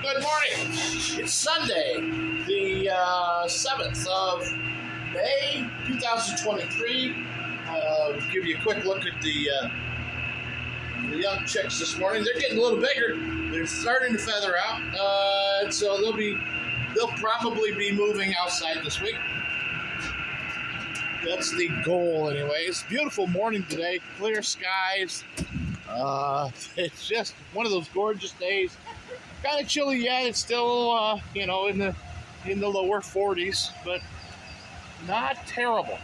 Good morning. It's Sunday, the 7th of May, 2023. Give you a quick look at the young chicks this morning. They're getting a little bigger. They're starting to feather out, so they'll probably be moving outside this week. That's the goal, anyways. Beautiful morning today. Clear skies. It's just one of those gorgeous days. Kind of chilly yet. It's still, in the lower 40s, but not terrible.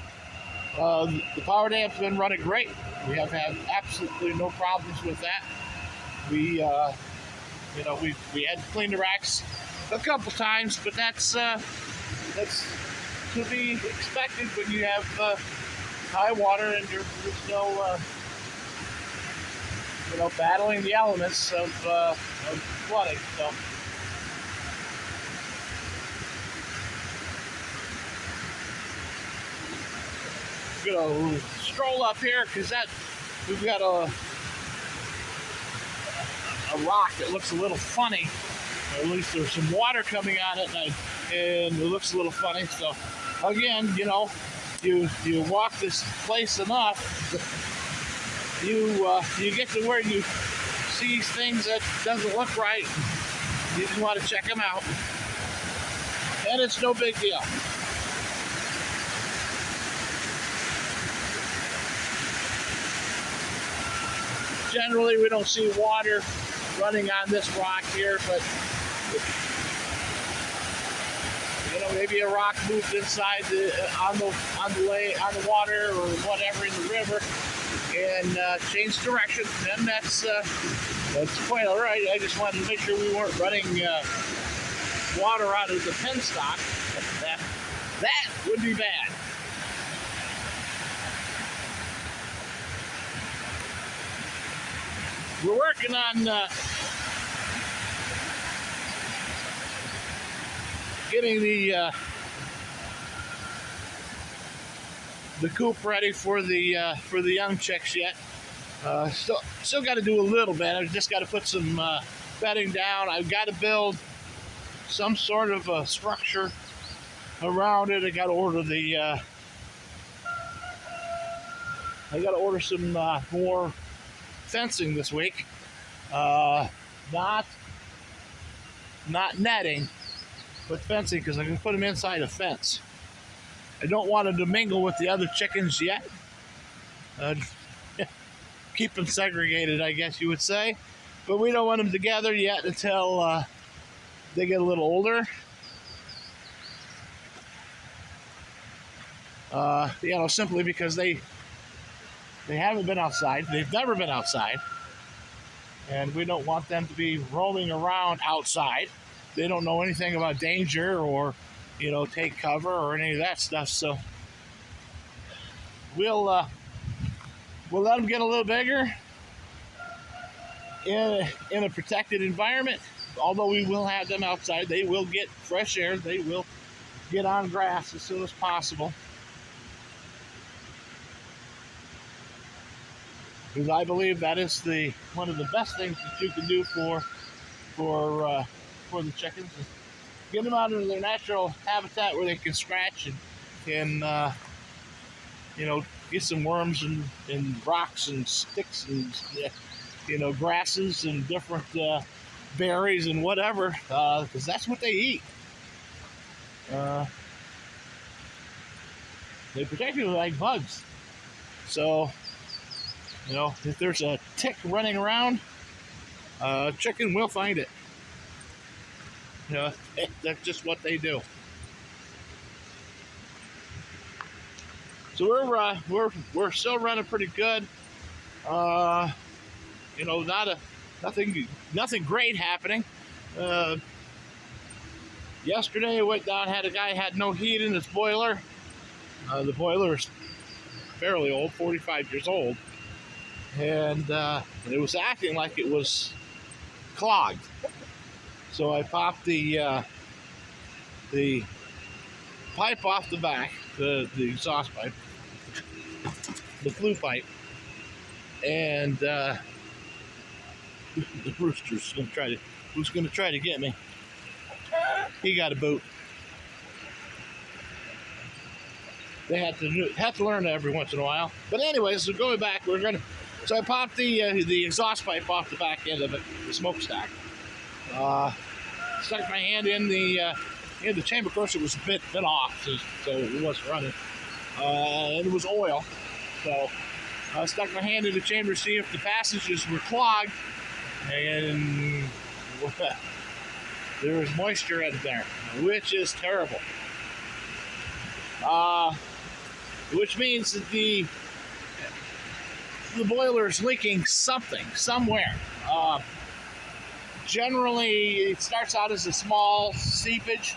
The power damp's been running great. We have had absolutely no problems with that. We had to clean the racks a couple times, but that's to be expected when you have high water and you're still battling the elements of flooding. So I'm gonna stroll up here because we've got a rock that looks a little funny. Or at least there's some water coming on it, and it looks a little funny. So again, you walk this place enough, you get to where you see things that doesn't look right. You just want to check them out, and it's no big deal. Generally, we don't see water running on this rock here, but maybe a rock moved inside on the water or whatever in the river and changed direction. Then that's quite all right. I just wanted to make sure we weren't running water out of the penstock. That would be bad. We're working on getting the coop ready for the young chicks yet. Still got to do a little bit. I've just got to put some bedding down. I've got to build some sort of a structure around it. I got to order some more fencing this week. Not netting, but fencing, because I can put them inside a fence. I don't want them to mingle with the other chickens yet. Keep them segregated, I guess you would say. But we don't want them together yet until they get a little older. Simply because they haven't been outside. They've never been outside. And we don't want them to be roaming around outside. They don't know anything about danger or, take cover or any of that stuff. So we'll let them get a little bigger in a protected environment. Although we will have them outside, they will get fresh air. They will get on grass as soon as possible. Because I believe that is one of the best things that you can do for the chickens. Is get them out into their natural habitat where they can scratch and get some worms and rocks and sticks and grasses and different berries and whatever, because that's what they eat. They particularly like bugs. So if there's a tick running around, chicken will find it. That's just what they do. So we're still running pretty good. Nothing great happening. Yesterday I went down, had a guy had no heat in his boiler. The boiler is fairly old, 45 years old. And it was acting like it was clogged. So I popped the pipe off the back, the exhaust pipe, the flue pipe, and the rooster's going to try to who's going to try to get me. He got a boot. They have to learn that every once in a while. But anyways, so going back, so I popped the exhaust pipe off the back end of it, the smokestack. Stuck my hand in the chamber. Of course, it was a bit off, so it wasn't running. And it was oil. So I stuck my hand in the chamber to see if the passages were clogged, and there was moisture in there, which is terrible. Which means that the boiler is leaking something somewhere. Generally, it starts out as a small seepage,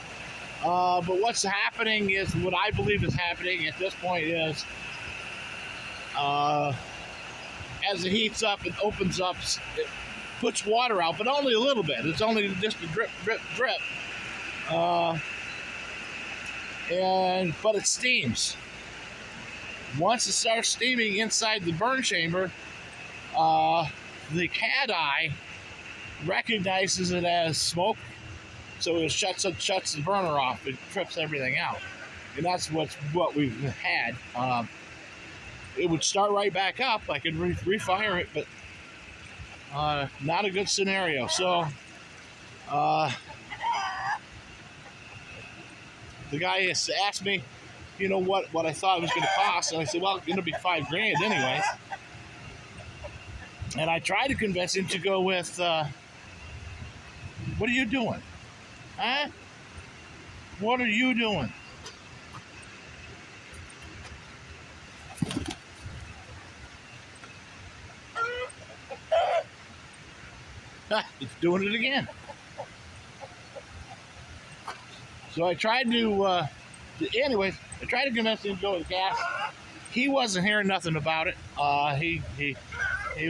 but what's happening is, what I believe is happening at this point is, as it heats up, it opens up, it puts water out, but only a little bit. It's only just a drip, drip, drip. But it steams. Once it starts steaming inside the burn chamber, the CAD eye recognizes it as smoke, so it shuts the burner off. It trips everything out, and that's what we've had. It would start right back up. I could refire it, but not a good scenario. So the guy asked me, what I thought it was going to cost, and I said, well, it's going to be $5,000 anyways. And I tried to convince him to go with, what are you doing? Huh? What are you doing? It's doing it again. So I tried to, anyways, I tried to convince him to go with gas. He wasn't hearing nothing about it. He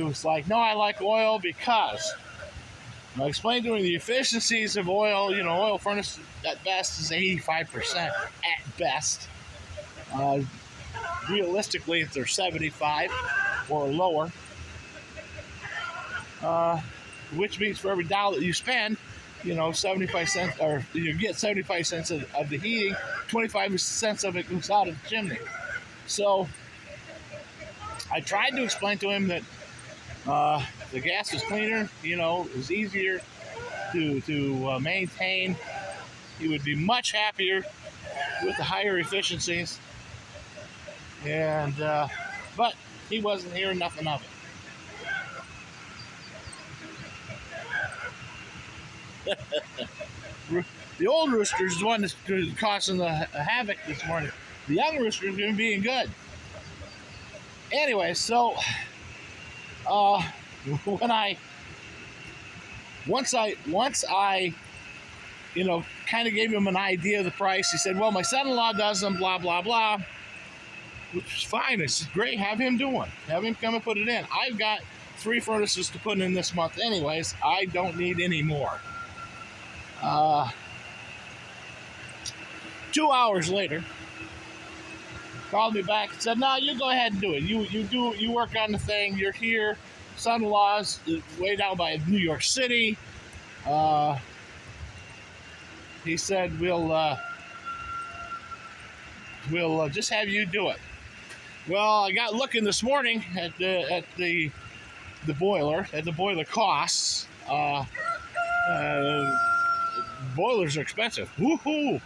was like, no, I like oil because. I explained to him the efficiencies of oil. Oil furnace at best is 85% at best. Realistically, if they're 75 or lower, which means for every dollar that you spend, 75 cents, or you get 75 cents of the heating, 25 cents of it goes out of the chimney. So I tried to explain to him that the gas is cleaner, is easier to maintain. He would be much happier with the higher efficiencies, and but he wasn't hearing nothing of it. The old rooster is the one that's causing the havoc this morning. The young rooster is going to be good. Anyway, so once I kind of gave him an idea of the price, he said, well, my son-in-law does them, blah blah blah, which is fine. I said, great, have him come and put it in. I've got 3 furnaces to put in this month anyways. I don't need any more. 2 hours later, called me back and said, no, you go ahead and do it. You work on the thing. You're here. Son-in-law's way down by New York City. He said, we'll just have you do it. Well, I got looking this morning at the boiler costs. Boilers are expensive. Woohoo!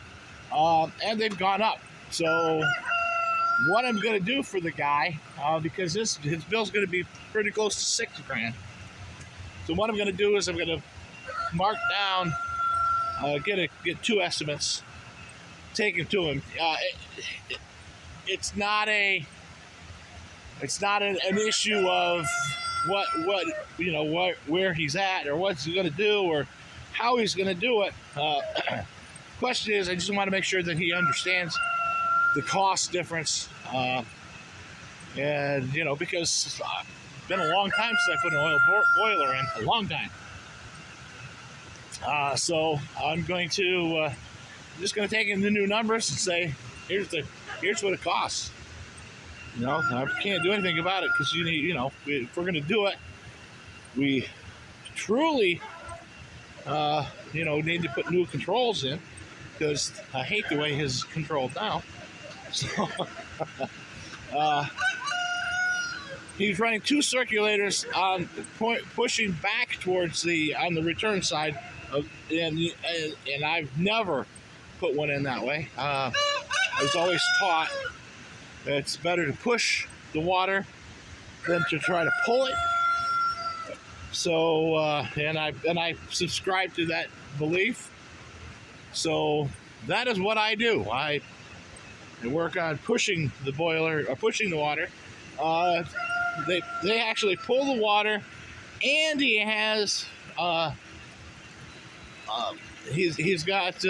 And they've gone up. So what I'm going to do for the guy, because his bill's going to be pretty close to $6,000. So what I'm going to do is I'm going to mark down, get 2 estimates, take them to him. It's not an issue of where he's at or what's he going to do or how he's going to do it. Question is, I just want to make sure that he understands the cost difference, and because it's been a long time since I put an oil boiler in, a long time. So I'm going to just going to take in the new numbers and say, here's what it costs. I can't do anything about it because if we're going to do it, we truly need to put new controls in because I hate the way his is controlled now. So he's running two circulators on pushing back towards on the return side, and I've never put one in that way. I was always taught that it's better to push the water than to try to pull it. So and I subscribe to that belief. So that is what I do. I work on pushing the boiler or pushing the water. They actually pull the water, and he has he's got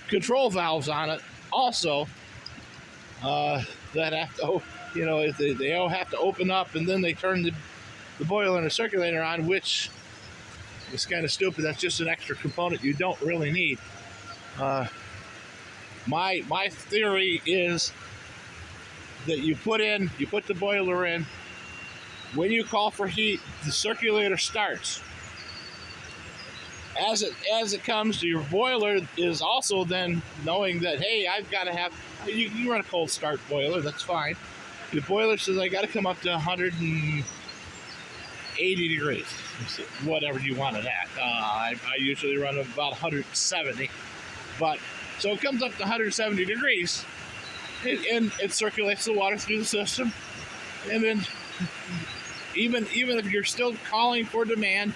control valves on it also that have to, they all have to open up, and then they turn the boiler and the circulator on, which is kind of stupid. That's just an extra component you don't really need. My theory is that you put the boiler in. When you call for heat, the circulator starts. As it comes to your boiler is also then knowing that, hey, I've got to have, you run a cold start boiler, that's fine. The boiler says I got to come up to 180 degrees, whatever you want it at. I usually run about 170, but so it comes up to 170 degrees, and it circulates the water through the system, and then even if you're still calling for demand,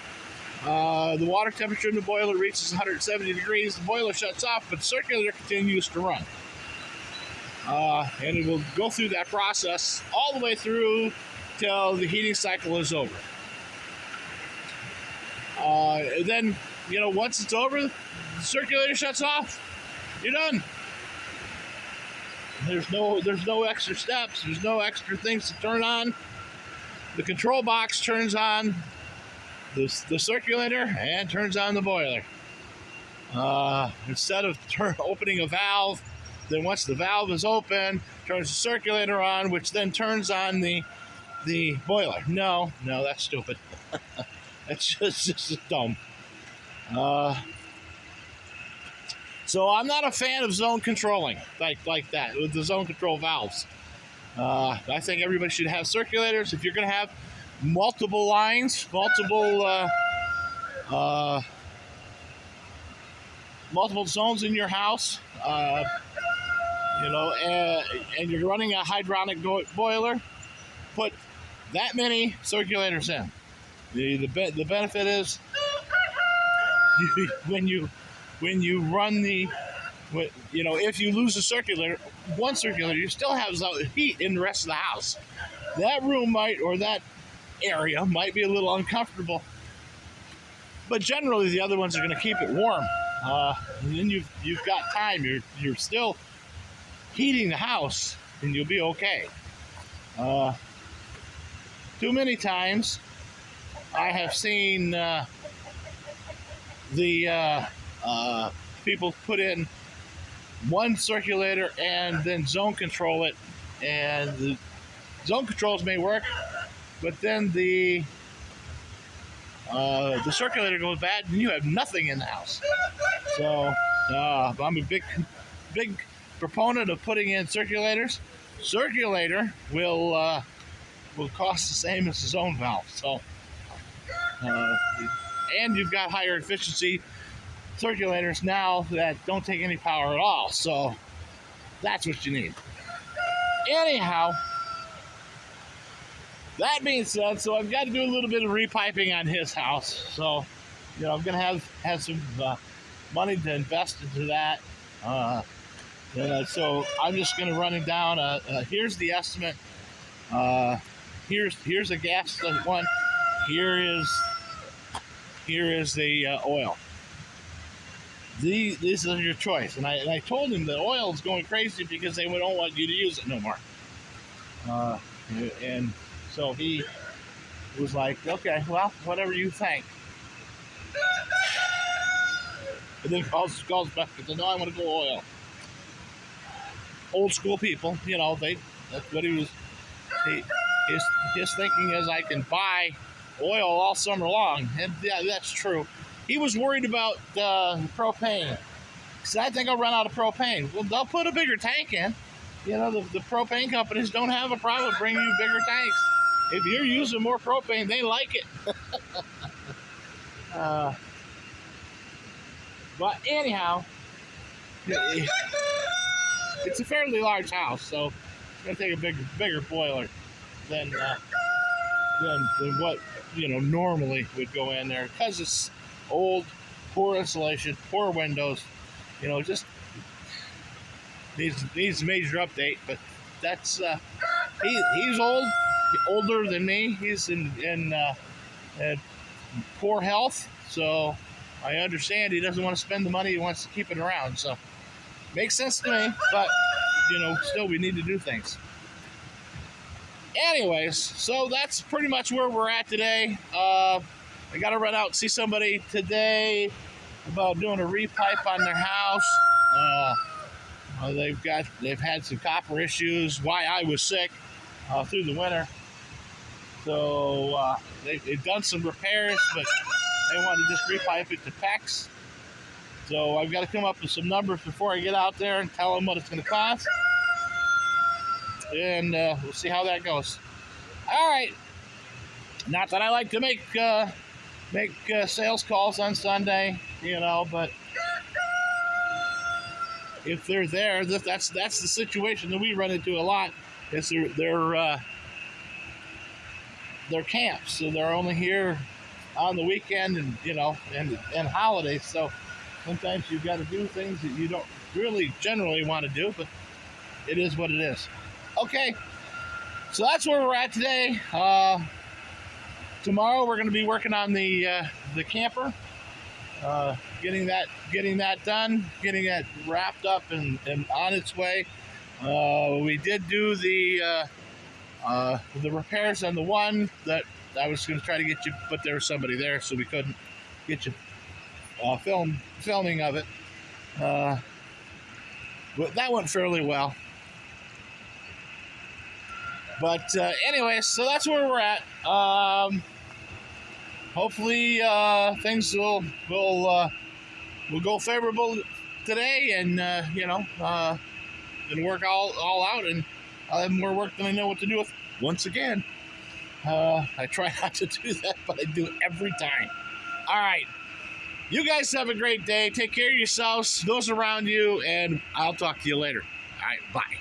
the water temperature in the boiler reaches 170 degrees, the boiler shuts off, but the circulator continues to run. And it will go through that process all the way through till the heating cycle is over. Then, once it's over, the circulator shuts off, you're done. There's no extra steps, there's no extra things to turn on. The control box turns on the circulator and turns on the boiler. Instead of opening a valve, then once the valve is open, turns the circulator on, which then turns on the boiler. No, that's stupid. That's just dumb. So I'm not a fan of zone controlling like that with the zone control valves. I think everybody should have circulators. If you're going to have multiple lines, multiple zones in your house, and you're running a hydronic boiler, put that many circulators in. The benefit is when you run if you lose one circulator, you still have heat in the rest of the house. That room that area might be a little uncomfortable, but generally the other ones are going to keep it warm. And then you've got time. You're still heating the house, and you'll be okay. Too many times I have seen people put in one circulator and then zone control it, and the zone controls may work, but then the circulator goes bad and you have nothing in the house. So I'm a big proponent of putting in circulators. Circulator will cost the same as the zone valve. So and you've got higher efficiency circulators now that don't take any power at all. So that's what you need. Anyhow, that being said, so I've got to do a little bit of repiping on his house. So, I'm going to have some money to invest into that. So I'm just going to run it down. Here's the estimate. Here's a gas one. Here is the oil. This is your choice. And I told him the oil is going crazy because they don't want you to use it no more. And so he was like, okay, well, whatever you think. And then calls back and says, no, I want to go oil. Old school people, that's what he was. His thinking is I can buy oil all summer long, and yeah, that's true. He was worried about propane. So I think I'll run out of propane. Well, they'll put a bigger tank in. You know, the propane companies don't have a problem bringing you bigger tanks. If you're using more propane, they like it. But anyhow, it's a fairly large house, so it's gonna take a bigger boiler than what normally would go in there, because it's old, poor insulation, poor windows. Just needs a major update. But that's he's older than me. He's in poor health, so I understand he doesn't want to spend the money. He wants to keep it around. So makes sense to me. But still, we need to do things. Anyways, so that's pretty much where we're at today. I got to run out and see somebody today about doing a repipe on their house. They've had some copper issues while I was sick through the winter. So they've done some repairs, but they want to just repipe it to PEX. So I've got to come up with some numbers before I get out there and tell them what it's going to cost. And we'll see how that goes. All right. Not that I like to make sales calls on Sunday, but if they're there, that's the situation that we run into a lot. Is they're camps, so they're only here on the weekend and holidays. So sometimes you've got to do things that you don't really generally want to do, but it is what it is. Okay, so that's where we're at today. Tomorrow we're going to be working on the camper, getting that done, getting that wrapped up and on its way. We did do the repairs on the one that I was going to try to get you, but there was somebody there, so we couldn't get you filming of it. But that went fairly well. But anyway, so that's where we're at. Hopefully things will go favorable today, and and work all out, and I'll have more work than I know what to do with. Once again, I try not to do that, but I do it every time. All right, you guys have a great day. Take care of yourselves, those around you, and I'll talk to you later. All right, bye.